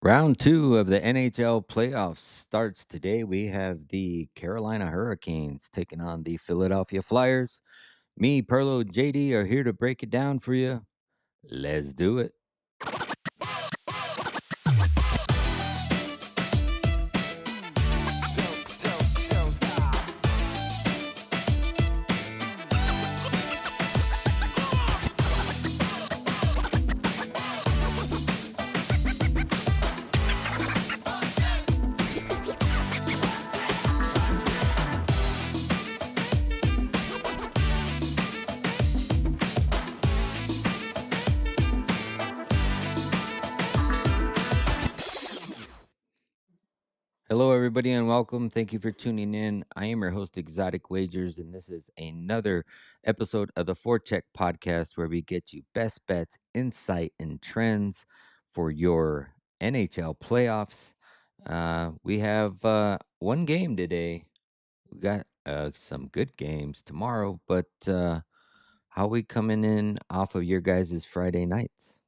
Round two of the NHL playoffs starts today. We have the Carolina Hurricanes taking on the Philadelphia Flyers. Me, Perlo, and JD are here to break it down for you. Let's do it. Hello, everybody, and welcome. Thank you for tuning in. I am your host, Exotic Wagers, and this is another episode of the Forecheck podcast where we get you best bets, insight, and trends for your NHL playoffs. We have one game today. We got some good games tomorrow, but how we coming in off of your guys' Friday nights?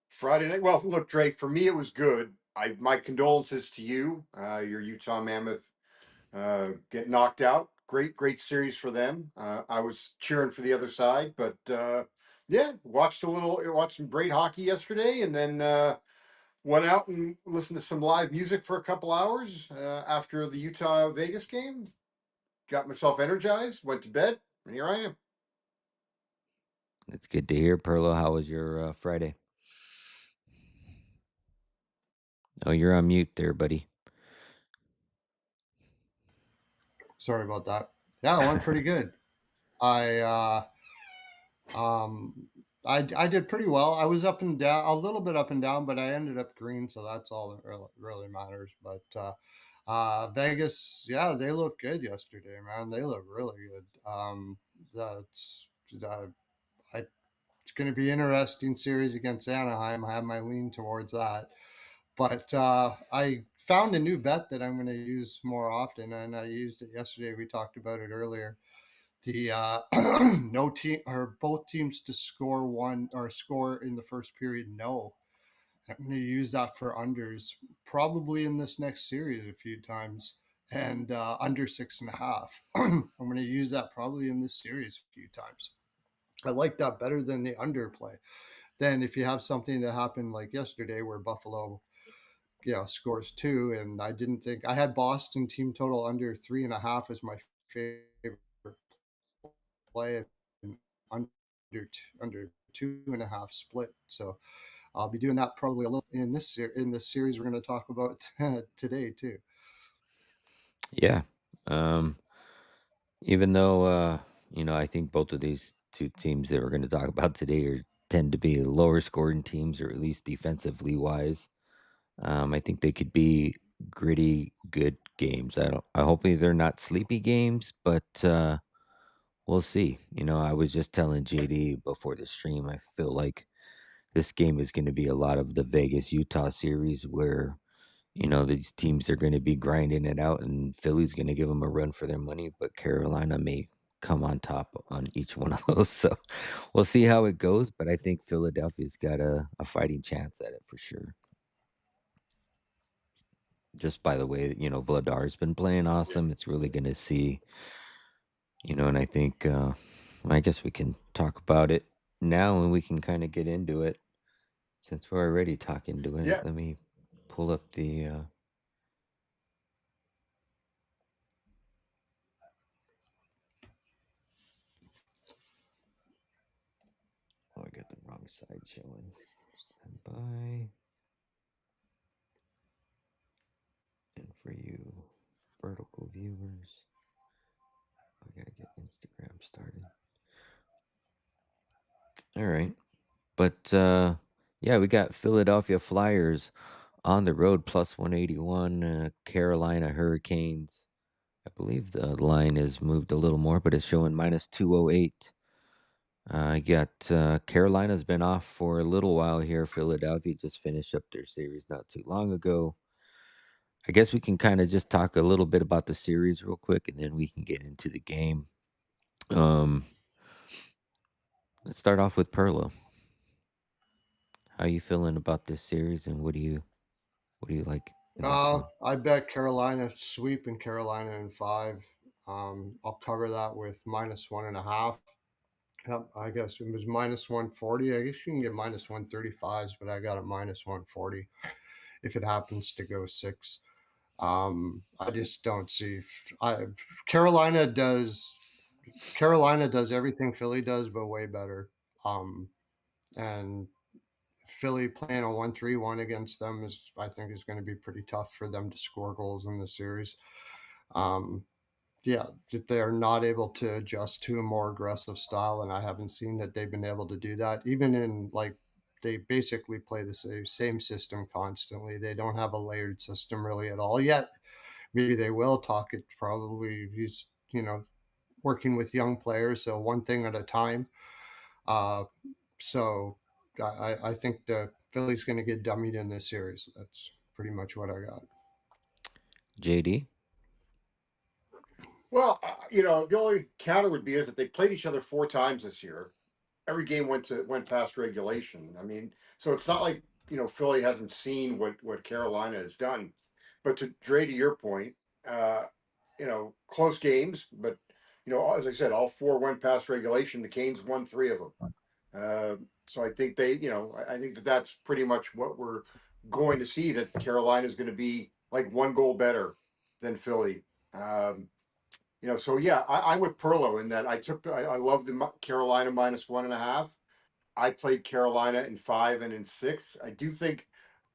Friday night. Well, look, Drake. For me, it was good. My condolences to you. Your Utah Mammoth get knocked out. Great series for them. I was cheering for the other side, but yeah, watched some great hockey yesterday, and then went out and listened to some live music for a couple hours after the Utah Vegas game. Got myself energized. Went to bed, and here I am. It's good to hear, Perlo. How was your Friday? Oh, you're on mute there, buddy. Sorry about that. Yeah, it went pretty good. I I did pretty well. I was up and down, a little bit up and down, but I ended up green, so that's all that really matters. But Vegas, yeah, they looked good yesterday, man. They look really good. That's I, it's going to be interesting series against Anaheim. I have my lean towards that. But I found a new bet that I'm going to use more often, and I used it yesterday. We talked about it earlier. The no team or both teams to score one or score in the first period. No, I'm going to use that for unders probably in this next series a few times, and under 6.5. I'm going to use that probably in this series a few times. I like that better than the underplay. Then if you have something that happened like yesterday where Buffalo scores two, and I didn't think I had Boston team total under 3.5 as my favorite play, and under 2.5 split. So I'll be doing that probably a little in this series we're going to talk about today too. Yeah. Even though I think both of these two teams that we're going to talk about today tend to be lower scoring teams, or at least defensively wise. I think they could be gritty, good games. I hopefully they're not sleepy games, but we'll see. I was just telling JD before the stream, I feel like this game is going to be a lot of the Vegas Utah series where these teams are going to be grinding it out, and Philly's going to give them a run for their money, but Carolina may come on top on each one of those. So we'll see how it goes, but I think Philadelphia's got a fighting chance at it for sure. Just by the way, Vladar's been playing awesome. It's really going to see, and I think, I guess we can talk about it now and we can kind of get into it since we're already talking to it. Yeah. Let me pull up the, oh, I got the wrong side showing. Stand by. And for you vertical viewers, I gotta get Instagram started. All right. But yeah, we got Philadelphia Flyers on the road plus 181, Carolina Hurricanes. I believe the line is moved a little more, but it's showing minus 208. I got Carolina's been off for a little while here. Philadelphia just finished up their series not too long ago. I guess we can kind of just talk a little bit about the series real quick, and then we can get into the game. Let's start off with Perlo. How you feeling about this series, and what do you like in this one? I bet Carolina sweep in Carolina in five. I'll cover that with -1.5. Yep, I guess it was -140. I guess you can get -135s, but I got it -140 if it happens to go six. I just don't see. Carolina does. Carolina does everything Philly does, but way better. And Philly playing a 1-3-1 against them is, I think, is going to be pretty tough for them to score goals in the series. Um, yeah, that they are not able to adjust to a more aggressive style, and I haven't seen that they've been able to do that. Even in like they basically play the same system constantly. They don't have a layered system really at all yet. Maybe they will. Talk it probably. He's working with young players, so one thing at a time. Uh, so I think the Philly's going to get dummied in this series. That's pretty much what I got. JD? Well, the only counter would be is that they played each other 4 times this year. Every game went past regulation. I mean, so it's not like Philly hasn't seen what Carolina has done. But to Dre, to your point, uh, close games, but as I said, all four went past regulation. The Canes won three of them. So I think I think that that's pretty much what we're going to see. That Carolina is going to be like one goal better than Philly. Um, so yeah, I'm with Perlo in that I love the Carolina -1.5. I played Carolina in five and in six. I do think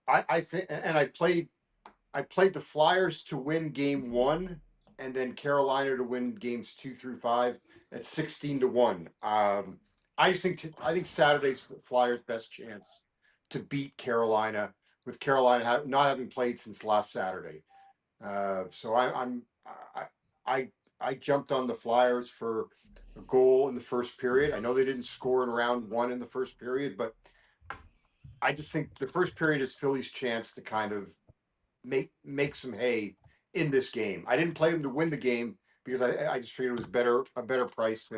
I think, and I played the Flyers to win game one, and then Carolina to win games 2 through 5 at 16-1. I think Saturday's the Flyers' best chance to beat Carolina, with Carolina not having played since last Saturday. So I I jumped on the Flyers for a goal in the first period. I know they didn't score in round one in the first period, but I just think the first period is Philly's chance to kind of make some hay in this game. I didn't play them to win the game because I just figured it was a better price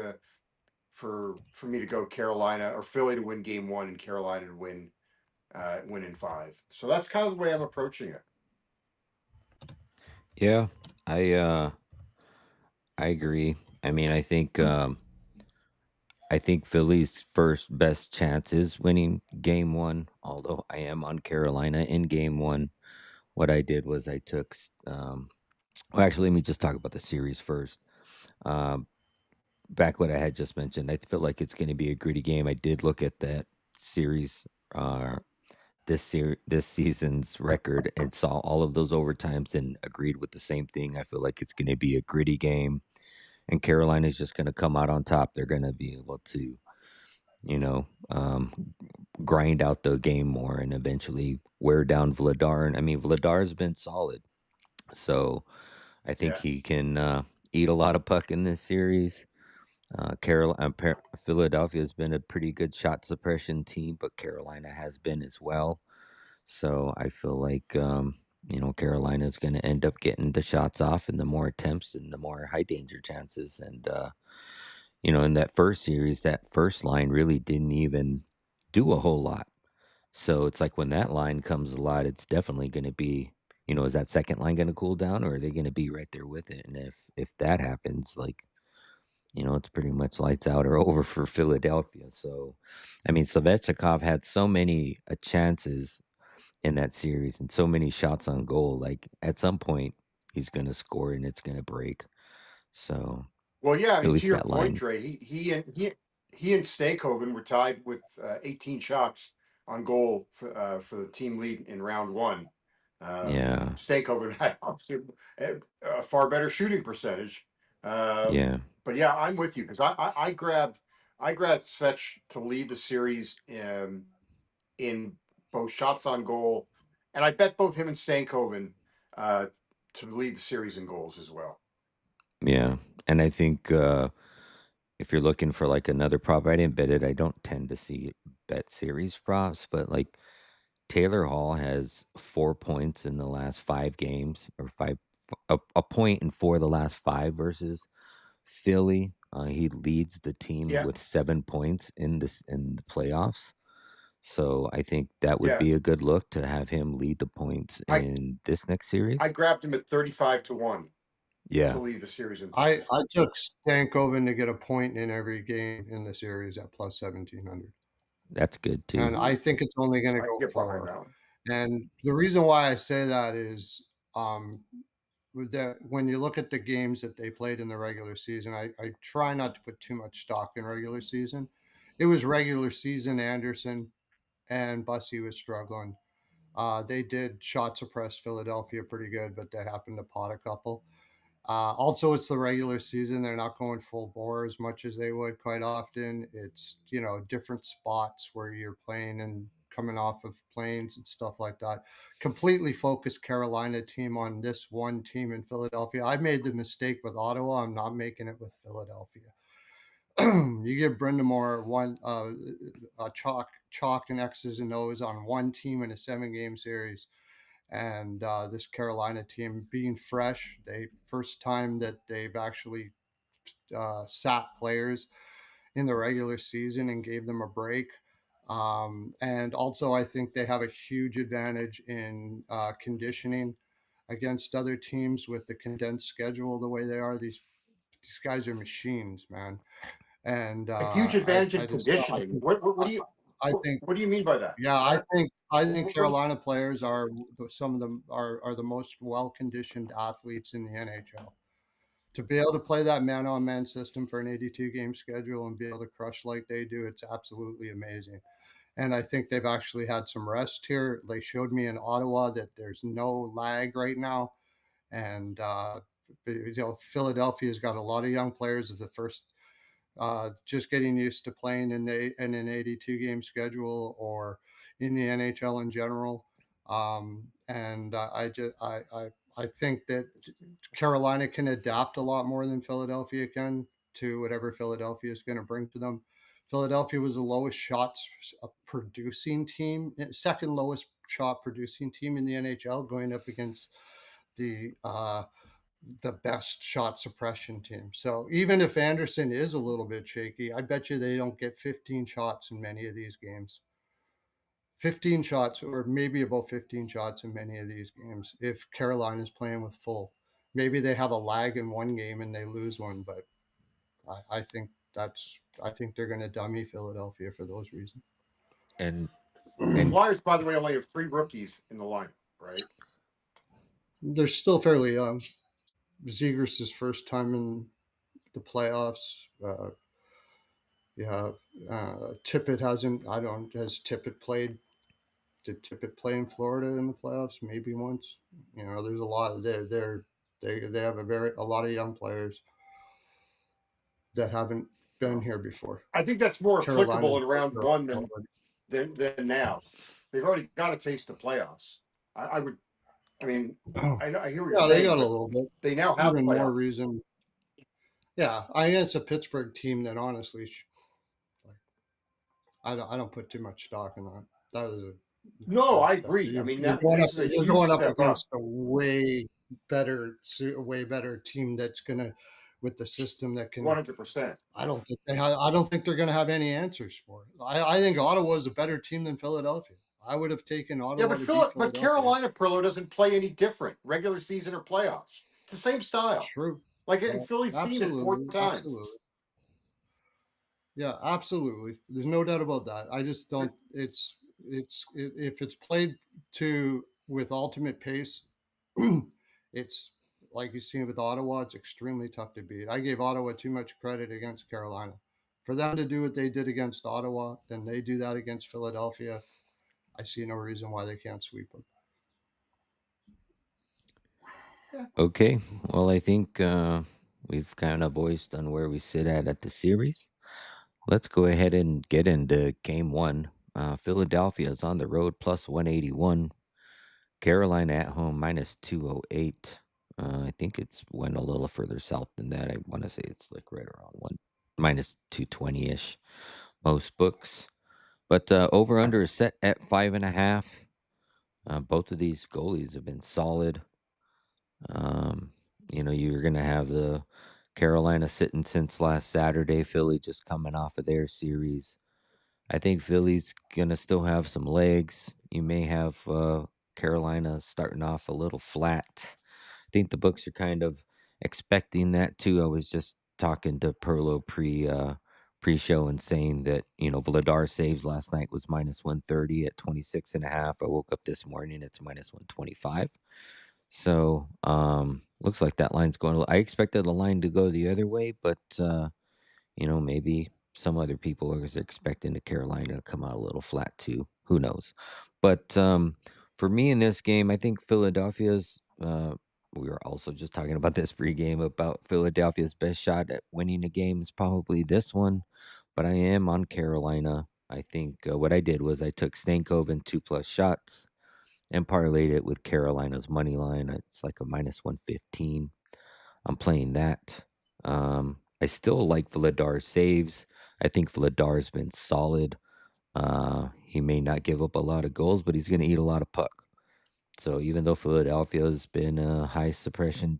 for me to go Carolina or Philly to win game one and Carolina to win in five. So that's kind of the way I'm approaching it. Yeah, I agree. I mean, I think Philly's first best chance is winning game one. Although I am on Carolina in game one. What I did was I took. Well, actually, let me just talk about the series first. Um, Back what I had just mentioned, I feel like it's going to be a gritty game. I did look at that series, uh, this season's record, and saw all of those overtimes and agreed with the same thing. I feel like it's going to be a gritty game, and Carolina's just going to come out on top. They're going to be able to, you know, grind out the game more and eventually wear down Vladar. And I mean, Vladar's been solid, so I think Yeah. he can eat a lot of puck in this series. Philadelphia has been a pretty good shot suppression team, but Carolina has been as well. So I feel like Carolina is going to end up getting the shots off, and the more attempts and the more high danger chances. And in that first series, that first line really didn't even do a whole lot. So it's like when that line comes a lot, it's definitely going to be. Is that second line going to cool down, or are they going to be right there with it? And if that happens, like it's pretty much lights out or over for Philadelphia. So, I mean, Svechnikov had so many chances in that series and so many shots on goal. Like at some point, he's going to score and it's going to break. So, Well, yeah. I at mean, to least your that point, line. Dre, he and Stakehoven were tied with 18 shots on goal for the team lead in round one. Yeah. Stakehoven had obviously a far better shooting percentage. Yeah. But yeah, I'm with you because I grabbed Svetch to lead the series in both shots on goal, and I bet both him and Stankoven uh, to lead the series in goals as well. Yeah. And I think if you're looking for like another prop, I didn't bet it. I don't tend to see bet series props, but like Taylor Hall has 4 points in the last 5 games, or a point in 4 of the last 5 versus Philly. He leads the team Yeah, with 7 points in the playoffs. So I think that would Yeah, be a good look to have him lead the points I in this next I series. grabbed him at 35-1 to Yeah, lead the series in I points. I took Stankoven to get a point in every game in the series at plus 1,700, that's good too. and I think it's only gonna I can go get behind 4, that one. and the reason why I say that is, with that when you look at the games that they played in the regular season, I try not to put too much stock in regular season. It was regular season Anderson and Bussy was struggling. They did shot suppress Philadelphia pretty good, but they happened to pot a couple. Also, it's the regular season. They're not going full bore as much as they would quite often. It's, different spots where you're playing and coming off of planes and stuff like that. Completely focused Carolina team on this one team in Philadelphia. I made the mistake with Ottawa. I'm not making it with Philadelphia. You give Brindamore one chalk and X's and O's on one team in a 7 game series and this Carolina team being fresh, they first time that they've actually sat players in the regular season and gave them a break. And also, I think they have a huge advantage in conditioning against other teams with the condensed schedule the way they are. These guys are machines, man. And A huge advantage in I conditioning. think What I, do you I think what do you mean by that? yeah, I think What is Carolina players are some of them are the most well conditioned athletes in the NHL. To be able to play that man on man system for an 82 game schedule and be able to crush like they do, it's absolutely amazing. And I think they've actually had some rest here. They showed me in Ottawa that there's no lag right now, and Philadelphia's got a lot of young players. As the first just getting used to playing in an 82 game schedule or in the NHL in general. And I think that Carolina can adapt a lot more than Philadelphia can to whatever Philadelphia is going to bring to them. Philadelphia was the lowest shots producing team, second lowest shot producing team in the NHL, going up against the the best shot suppression team. So even if Anderson is a little bit shaky, I bet you they don't get 15 shots in many of these games. 15 shots or maybe about 15 shots in many of these games if Carolina's playing with full. Maybe they have a lag in one game and they lose one, but I think they're going to dummy Philadelphia for those reasons. And the and Flyers, by the way, only have 3 rookies in the line, right? They're still fairly young. Zegers' first time in the playoffs. Yeah, Tippett hasn't. I don't. Has Tippett played? Did Tippett play in Florida in the playoffs? Maybe once. There's a lot. They have a lot of young players that haven't been Well, here before. I think that's more applicable Carolina's in built round their one own than now. They've already got a taste of playoffs. I would. I mean, already. I hear what you're Yeah, they saying, got a but little bit. they now have Even more playoff. reason. Yeah, I think it's a Pittsburgh team that honestly, like, I don't put too much stock in that. That is a No, I that agree. I you're mean, you're that going up this is a you're huge going up step up. against a way better team that's gonna with the system that can. 100%. I don't think they're gonna have any answers for it. I think Ottawa is a better team than Philadelphia. I would have taken Yeah, Ottawa but to beat But Philadelphia. Carolina Perlo doesn't play any different, regular season or playoffs. It's the same style. True. Like Yeah, Philly's seen it 4 times. absolutely. Yeah, absolutely. There's no doubt about that. I just don't. If it's played to with ultimate pace, it's like you've seen with Ottawa. It's extremely tough to beat. I gave Ottawa too much credit against Carolina. For them to do what they did against Ottawa, then they do that against Philadelphia. I see no reason why they can't sweep them. Yeah. okay, well, I think we've kind of voiced on where we sit at the series. Let's go ahead and get into game one. Philadelphia is on the road plus 181. Carolina at home minus 208. I think it's went a little further south than that. I want to say it's like right around one minus 220 ish. Most books. But over under is set at 5.5. Both of these goalies have been solid. Um, you're going to have the Carolina sitting since last Saturday, Philly just coming off of their series. I think Philly's gonna still have some legs. You may have Carolina starting off a little flat. I think the books are kind of expecting that too. I was just talking to Perlo pre-show and saying that, Vladar saves last night was minus 130 at 26.5. I woke up this morning, it's minus 125. So looks like that line's going. I expected the line to go the other way, but maybe some other people are expecting the Carolina to come out a little flat too. Who knows? But for me in this game, I think Philadelphia's. We were also just talking about this pregame about Philadelphia's best shot at winning a game is probably this one, but I am on Carolina. I think what I did was I took Stankoven 2+ shots and parlayed it with Carolina's money line. It's like a minus 115. I'm playing that. I still like Vladar's saves. I think Vladar's been solid. He may not give up a lot of goals, but he's going to eat a lot of puck. So even though Philadelphia's been a high suppression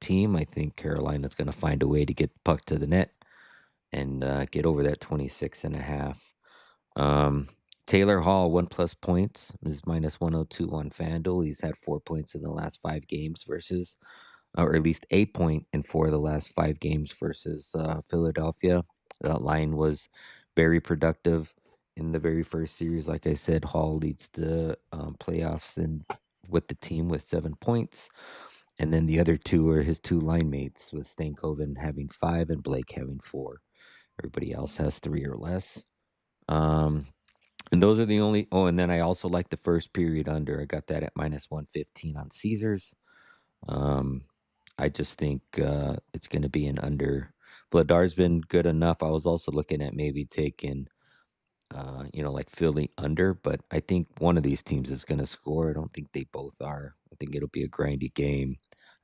team, I think Carolina's going to find a way to get the puck to the net and get over that 26.5. Um, Taylor Hall, 1+ points, is minus 102 on FanDuel. He's had 4 points in the last 5 games versus or at least a point in 4 of the last 5 games versus Philadelphia. That line was very productive in the very first series. Like I said, Hall leads the playoffs with the team with 7 points. And then the other two are his two line mates, with Stankoven having 5 and Blake having 4. Everybody else has 3 or less. And those are the only. Oh, and then I also like the first period under. I got that at minus 115 on Caesars. I just think it's going to be an under. Vladar's been good enough. I was also looking at maybe taking, like Philly under, but I think one of these teams is going to score. I don't think they both are. I think it'll be a grindy game.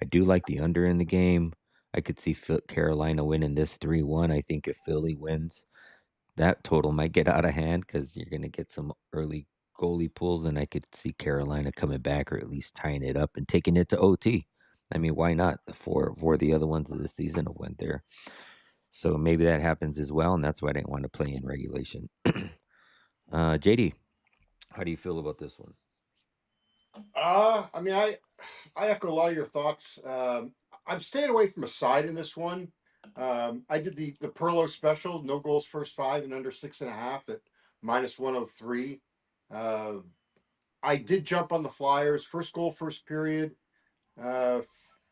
I do like the under in the game. I could see Carolina winning this 3-1. I think if Philly wins, that total might get out of hand because you're going to get some early goalie pulls, and I could see Carolina coming back or at least tying it up and taking it to OT. I mean, why not? The four of the other ones of the season have went there. So maybe that happens as well, and that's why I didn't want to play in regulation. JD, how do you feel about this one? I mean, I echo a lot of your thoughts. I'm staying away from a side in this one. I did the Perlo special, no goals first 5 and under 6.5 at minus 103. Uh, I did jump on the Flyers. First goal, first period. Uh,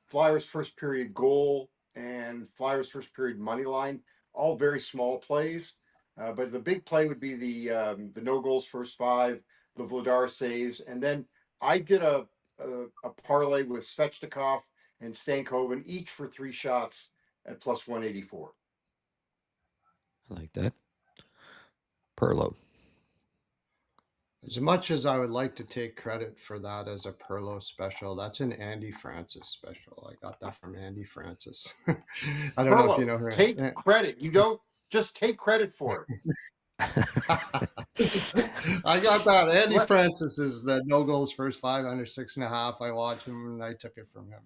Flyers first period goal and Flyers first period money line. All very small plays. But the big play would be the no goals first 5, the Vladar saves, and then I did a parlay with Svechnikov and Stankoven, each for 3 shots at plus 184. I like that. Perlo. As much as I would like to take credit for that as a Perlo special, that's an Andy Francis special. I got that from Andy Francis. I don't know if you Perlo, know her. take credit. You don't just take credit for it. I got that. Andy What? Francis is the no goals first 5 under 6.5. I watch him and I took it from him.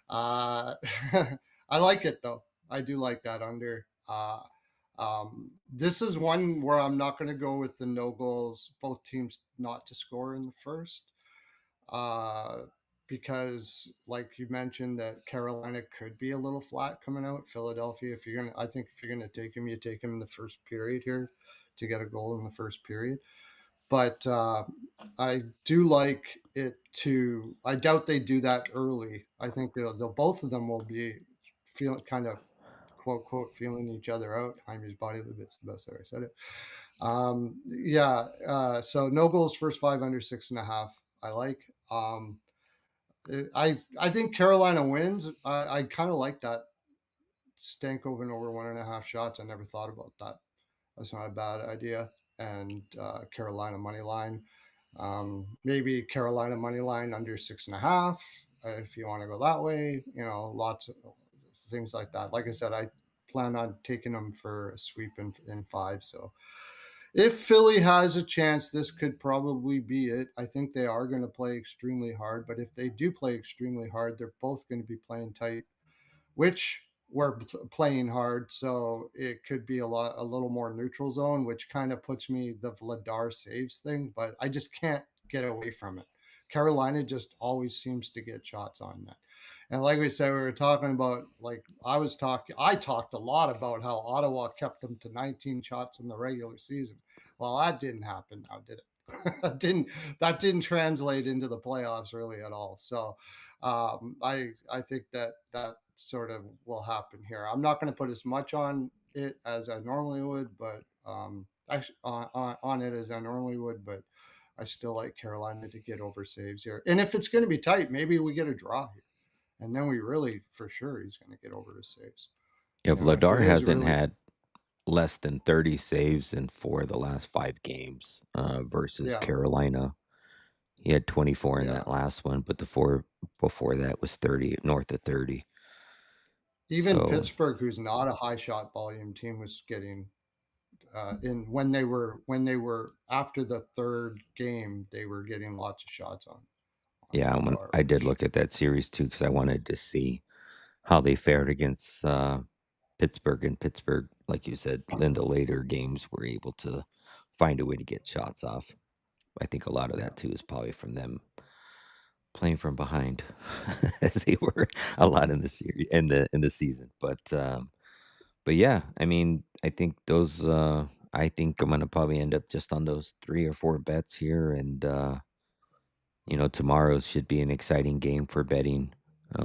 Uh, I like it though. I do like that under. This is one where I'm not going to go with the no goals, both teams not to score in the first, uh, because, like you mentioned, that Carolina could be a little flat coming out. Philadelphia, I think if you're gonna take him, you take him in the first period here to get a goal in the first period. But I do like it to. I doubt they do that early. I think they'll both of them will be feeling kind of quote quote feeling each other out. Jaime's body limit's the best way I said it. Yeah. So no goals first 5 under 6.5. I like. I think Carolina wins. I kind of like that Stankoven over 1.5 shots. I never thought about that. That's not a bad idea. And Carolina money line. Maybe Carolina money line under 6.5 if you want to go that way. Lots of things like that. Like I said, I plan on taking them for a sweep in 5. So if Philly has a chance, this could probably be it. I think they are going to play extremely hard, but if they do play extremely hard, they're both going to be playing tight, which playing hard, so it could be a little more neutral zone, which kind of puts me the Vladar saves thing, but I just can't get away from it. Carolina just always seems to get shots on that. And like we said, we were talking about, like I talked a lot about how Ottawa kept them to 19 shots in the regular season. Well, that didn't happen now, did it? That didn't translate into the playoffs really at all. So I think that sort of will happen here. I'm not going to put as much on it as I normally would, but actually on it as I normally would, but I still like Carolina to get over saves here. And if it's going to be tight, maybe we get a draw here, and then we really for sure he's going to get over his saves. Yeah, If it Vladar is hasn't really, had less than 30 saves in 4 of the last 5 games, versus yeah, Carolina. He had 24 in yeah. that last one, but the 4 before that was 30, north of 30. Even So, Pittsburgh, who's not a high shot volume team, was getting in when they were after the third game, they were getting lots of shots on yeah, when Vladar, I did which look at that series too because I wanted to see how they fared against, Pittsburgh. And Pittsburgh, like you said, in the later games were able to find a way to get shots off. I think a lot of yeah. that too is probably from them playing from behind as they were a lot in the series in the season. But yeah, I mean, I think those I think I'm gonna probably end up just on those 3 or 4 bets here. And tomorrow should be an exciting game for betting.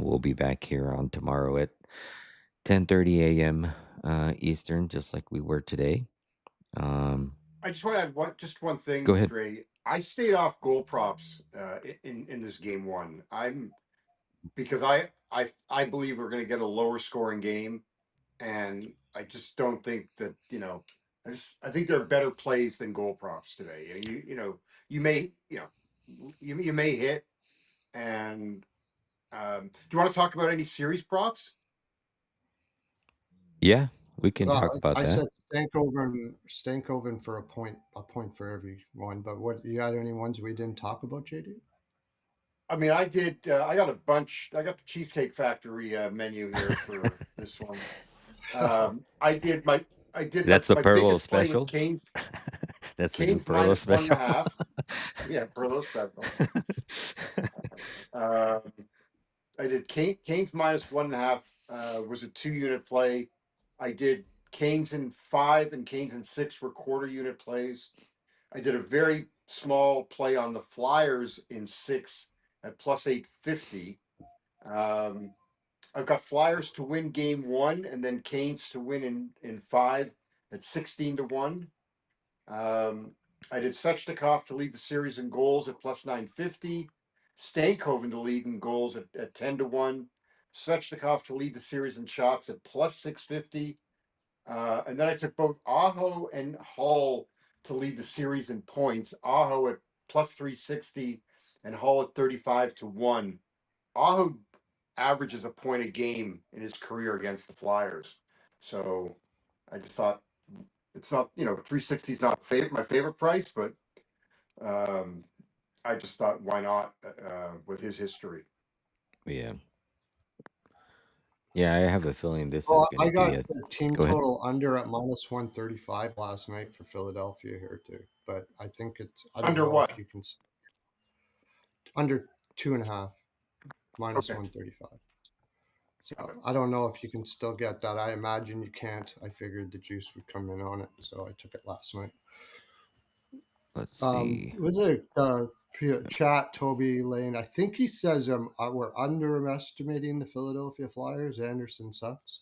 We'll be back here on tomorrow at 10:30 a.m. Eastern, just like we were today. Um, I just want to add one Go thing, ahead. Dre. I stayed off goal props in this game one. I'm because I believe we're going to get a lower scoring game, and I just don't think that I think there are better plays than goal props today. And you may you may hit. And do you want to talk about any series props? Yeah, we can talk about I that. said Stankoven for a point for every one. But what you had any ones we didn't talk about, JD? I mean, I did. I got a bunch. I got the Cheesecake Factory menu here for this one. I did my. I did That's the my Perlo biggest play was special. Canes. That's the new Canes Perlo minus one and a special. half. Yeah, Burlow special. Um, I did Canes minus one and a half. Was a 2 unit play. I did Canes in 5 and Canes in 6 were quarter unit plays. I did a very small play on the Flyers in 6 at plus 850. Um, I've got Flyers to win game 1 and then Canes to win in 5 at 16 to 1. Um, I did Svechnikov to lead the series in goals at plus 950. Stankoven to lead in goals at 10 to 1. Svechnikov to lead the series in shots at plus 650. And then I took both Aho and Hall to lead the series in points. Aho at plus 360 and Hall at 35 to 1. Aho averages a point a game in his career against the Flyers. So I just thought it's not, 360 is not my favorite price, but um, I just thought why not with his history. Yeah. Yeah, I have a feeling this is Well, going I to be got a. the team Go ahead. total under at minus 135 last night for Philadelphia here too. But I think I don't Under know what? if you can under 2.5 minus Okay. 135. So I don't know if you can still get that. I imagine you can't. I figured the juice would come in on it, so I took it last night. Let's see. Was it chat Toby Lane? I think he says we're underestimating the Philadelphia Flyers. Anderson sucks.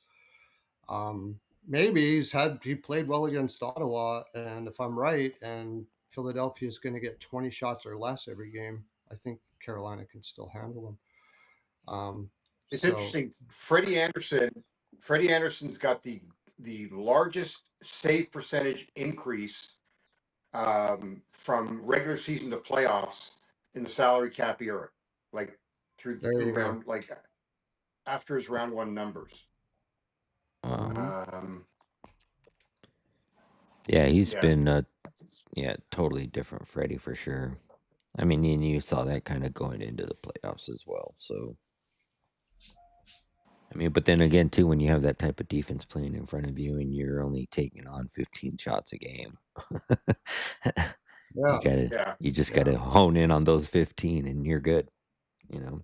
Maybe he played well against Ottawa, and if I'm right, and Philadelphia is going to get 20 shots or less every game, I think Carolina can still handle them. It's So interesting. Freddie Anderson's got the largest save percentage increase from regular season to playoffs in the salary cap era, like there through you go. round like after his round one numbers. Uh, Hmm. Um, yeah, he's yeah, been yeah, totally different Freddie for sure. I mean, and you saw that kind of going into the playoffs as well. So, I mean, but then again, too, when you have that type of defense playing in front of you and you're only taking on 15 shots a game, Yeah, Yeah. you just yeah, gotta hone in on those 15 and you're good, you know.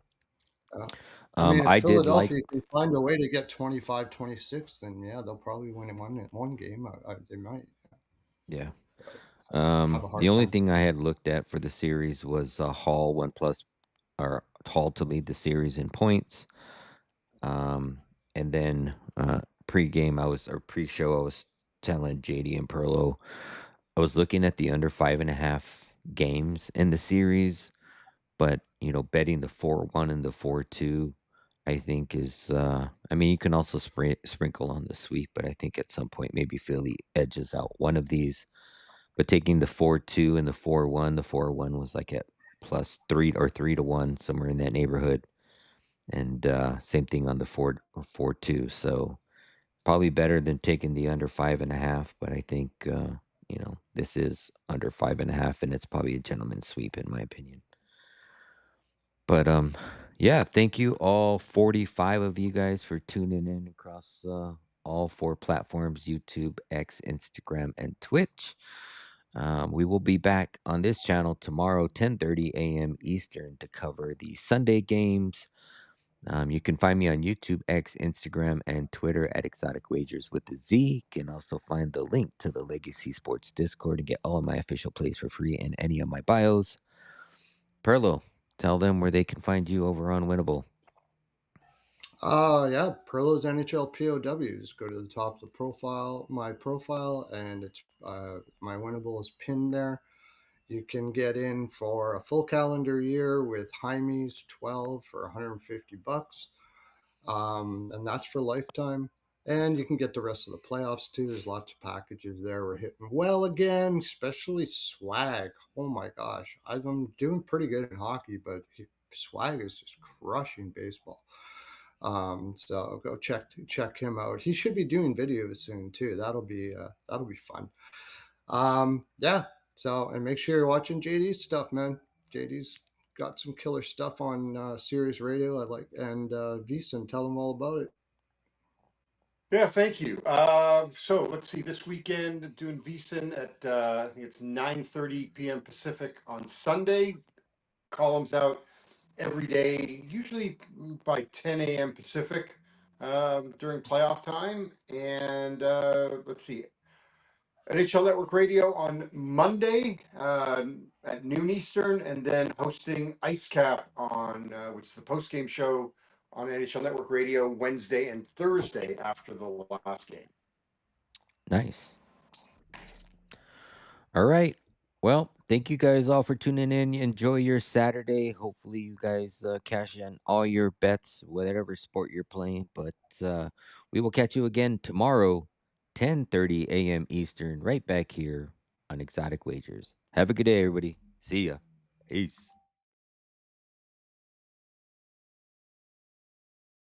yeah. I mean, if I did like, Philadelphia can find a way to get 25-26, then yeah, they'll probably win in one game. They might, yeah. but I have a The hard only time thing I seeing it. had looked at for the series was Hall 1+ or Hall to lead the series in points. And then pre-game, or pre-show, I was telling JD and Perlo, I was looking at the under 5.5 games in the series, but betting the 4-1 and the 4-2, I think is. I mean, you can also sprinkle on the sweep, but I think at some point maybe Philly edges out one of these. But taking the 4-2 and the 4-1 was like at +3 or 3-1, somewhere in that neighborhood. And same thing on the 4-2. So probably better than taking the under 5.5. But I think this is under 5.5, and it's probably a gentleman's sweep in my opinion. But yeah, thank you all 45 of you guys for tuning in across all four platforms: YouTube, X, Instagram, and Twitch. We will be back on this channel tomorrow, 10:30 a.m. Eastern, to cover the Sunday games. You can find me on YouTube, X, Instagram, and Twitter at Exotic Wagers with the Z. You can also find the link to the Legacy Sports Discord and get all of my official plays for free in any of my bios. Perlo, tell them where they can find you over on Winnable. Yeah, Perlo's NHL POWs. Go to the top of the profile, my profile, and it's my winnable is pinned there. You can get in for a full calendar year with Jaime's 12 for $150. And that's for lifetime. And you can get the rest of the playoffs too. There's lots of packages there. We're hitting well again, especially swag. Oh my gosh, I'm doing pretty good in hockey, but swag is just crushing baseball. So go check him out. He should be doing videos soon too. That'll be fun. Yeah. So and make sure you're watching JD's stuff, man. JD's got some killer stuff on Sirius Radio. I like and Vison. Tell them all about it. Yeah, thank you. So let's see. This weekend, doing VSiN at I think it's 9:30 p.m. Pacific on Sunday. Columns out every day, usually by 10 a.m. Pacific during playoff time. And let's see, NHL Network Radio on Monday at noon Eastern, and then hosting Ice Cap on which is the post game show on NHL Network Radio Wednesday and Thursday after the last game. Nice. All right. Well, thank you guys all for tuning in. Enjoy your Saturday. Hopefully, you guys cash in all your bets, whatever sport you're playing. But we will catch you again tomorrow, 10:30 a.m. Eastern, right back here on Exotic Wagers. Have a good day, everybody. See ya. Peace.